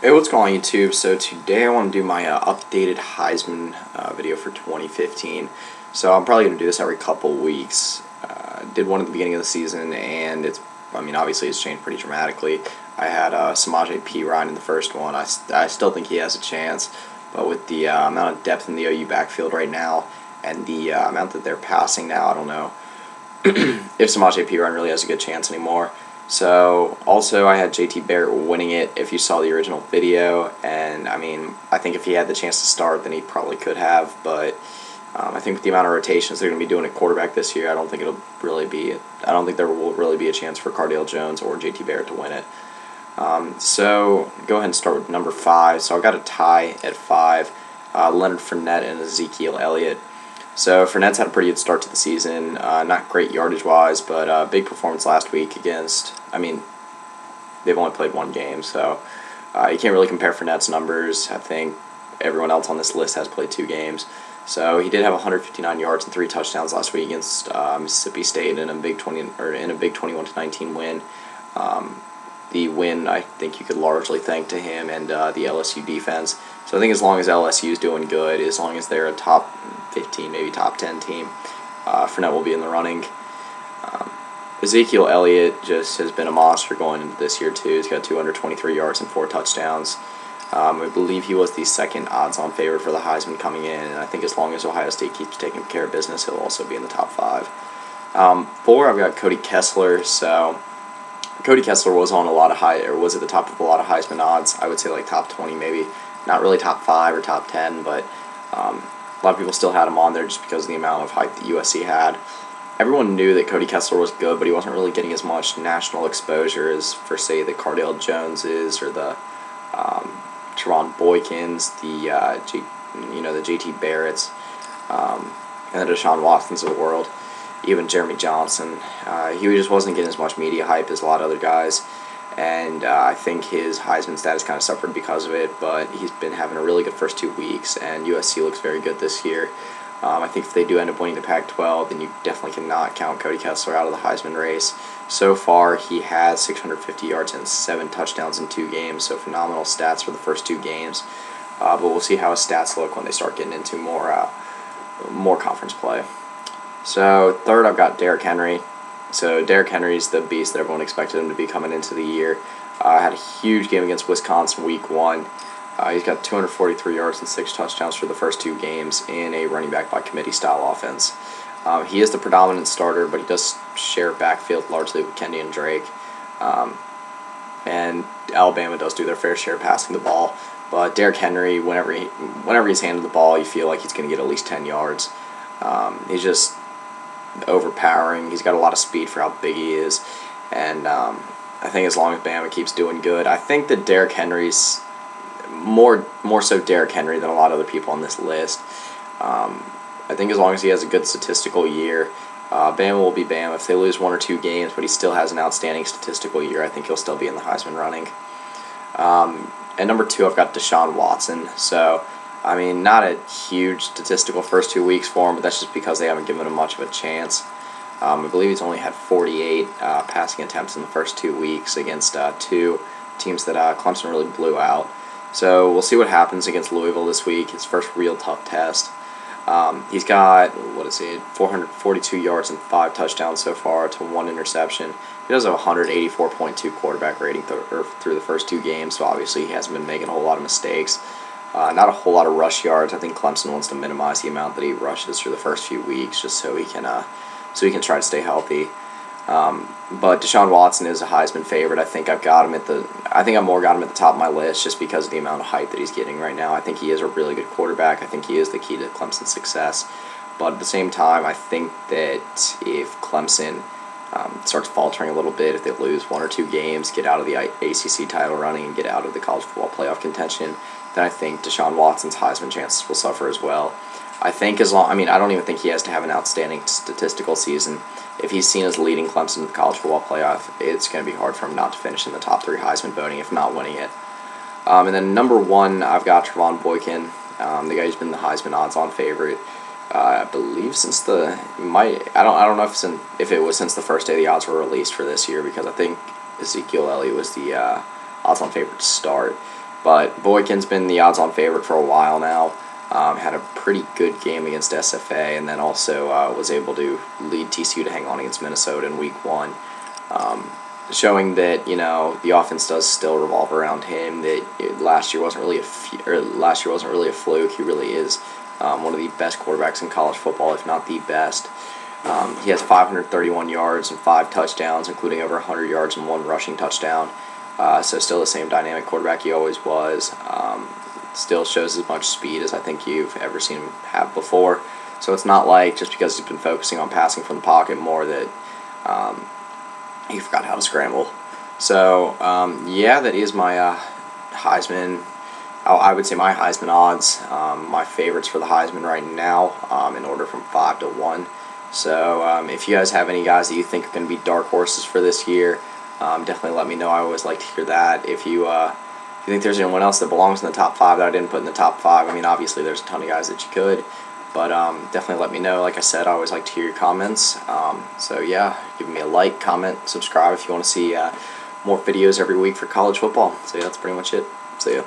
Hey, what's going on YouTube? So today I want to do my updated Heisman video for 2015. So I'm probably going to do this every couple weeks. Did one at the beginning of the season, and obviously it's changed pretty dramatically. I had Samaje Perine in the first one. I still think he has a chance, but with the amount of depth in the OU backfield right now, and the amount that they're passing now, I don't know if Samaje Perine really has a good chance anymore. So, also I had JT Barrett winning it if you saw the original video, and I think if he had the chance to start, then he probably could have, but I think with the amount of rotations they're going to be doing at quarterback this year, I don't think there will really be a chance for Cardale Jones or JT Barrett to win it. So, go ahead and start with number 5. So, I've got a tie at 5, Leonard Fournette and Ezekiel Elliott. So Fournette's had a pretty good start to the season, not great yardage-wise, but big performance last week against, they've only played one game, so you can't really compare Fournette's numbers. I think everyone else on this list has played 2 games. So he did have 159 yards and 3 touchdowns last week against Mississippi State in a big 21-19 win. The win, I think you could largely thank to him and the LSU defense. So I think as long as LSU is doing good, as long as they're a top 15, maybe top 10 team, Fournette will be in the running. Ezekiel Elliott just has been a monster going into this year too. He's got 223 yards and 4 touchdowns. I believe he was the second odds-on favorite for the Heisman coming in, and I think as long as Ohio State keeps taking care of business, he'll also be in the top 5. 4, I've got Cody Kessler. So Cody Kessler was was at the top of a lot of Heisman odds. I would say like top 20 maybe. Not really top 5 or top 10, but a lot of people still had him on there just because of the amount of hype that USC had. Everyone knew that Cody Kessler was good, but he wasn't really getting as much national exposure as, for say, the Cardale Joneses or the Teron Boykins, the JT Barretts, and the Deshaun Watsons of the world. Even Jeremy Johnson. He just wasn't getting as much media hype as a lot of other guys, and I think his Heisman status kind of suffered because of it, but he's been having a really good first 2 weeks, and USC looks very good this year. I think if they do end up winning the Pac-12, then you definitely cannot count Cody Kessler out of the Heisman race. So far, he has 650 yards and 7 touchdowns in 2 games, so phenomenal stats for the first 2 games. But we'll see how his stats look when they start getting into more conference play. So, 3rd, I've got Derrick Henry. So, Derrick Henry's the beast that everyone expected him to be coming into the year. Had a huge game against Wisconsin week 1. He's got 243 yards and 6 touchdowns for the first 2 games in a running back by committee style offense. He is the predominant starter, but he does share backfield largely with Kenyon Drake. And Alabama does do their fair share passing the ball. But Derrick Henry, whenever he's handed the ball, you feel like he's going to get at least 10 yards. He's just overpowering. He's got a lot of speed for how big he is, and I think as long as Bama keeps doing good, I think that Derrick Henry's more so Derrick Henry than a lot of other people on this list. I think as long as he has a good statistical year, Bama will be Bama. If they lose 1 or 2 games, but he still has an outstanding statistical year, I think he'll still be in the Heisman running. And number 2, I've got Deshaun Watson. So not a huge statistical first 2 weeks for him, but that's just because they haven't given him much of a chance. I believe he's only had 48 passing attempts in the first 2 weeks against 2 teams that Clemson really blew out. So we'll see what happens against Louisville this week, his first real tough test. He's got, 442 yards and 5 touchdowns so far to 1 interception. He does have a 184.2 quarterback rating through the first 2 games, so obviously he hasn't been making a whole lot of mistakes. Not a whole lot of rush yards. I think Clemson wants to minimize the amount that he rushes through the first few weeks, just so he can try to stay healthy. But Deshaun Watson is a Heisman favorite. I think I've more got him at the top of my list just because of the amount of hype that he's getting right now. I think he is a really good quarterback. I think he is the key to Clemson's success. But at the same time, I think that if Clemson starts faltering a little bit, if they lose 1 or 2 games, get out of the ACC title running, and get out of the college football playoff contention, then I think Deshaun Watson's Heisman chances will suffer as well. I don't even think he has to have an outstanding statistical season. If he's seen as leading Clemson to the college football playoff, it's going to be hard for him not to finish in the top 3 Heisman voting, if not winning it. And then number 1, I've got Teron Boykin, the guy who's been the Heisman odds-on favorite. I believe since I don't know if it was since the first day the odds were released for this year, because I think Ezekiel Elliott was the odds-on favorite to start. But Boykin's been the odds-on favorite for a while now. Had a pretty good game against SFA, and then also was able to lead TCU to hang on against Minnesota in Week 1. Showing that the offense does still revolve around him. That last year wasn't really a fluke. He really is one of the best quarterbacks in college football, if not the best. He has 531 yards and 5 touchdowns, including over 100 yards and 1 rushing touchdown. So still the same dynamic quarterback he always was. Still shows as much speed as I think you've ever seen him have before. So it's not like just because he's been focusing on passing from the pocket more that he forgot how to scramble. So, yeah, that is my Heisman. I would say my Heisman odds. My favorites for the Heisman right now, in order from 5 to 1. So, if you guys have any guys that you think are going to be dark horses for this year, definitely let me know. I always like to hear that. If you think there's anyone else that belongs in the top 5 that I didn't put in the top 5, I mean, obviously there's a ton of guys that you could. But definitely let me know. Like I said, I always like to hear your comments. So yeah, give me a like, comment, subscribe if you want to see more videos every week for college football. So yeah, that's pretty much it. See ya.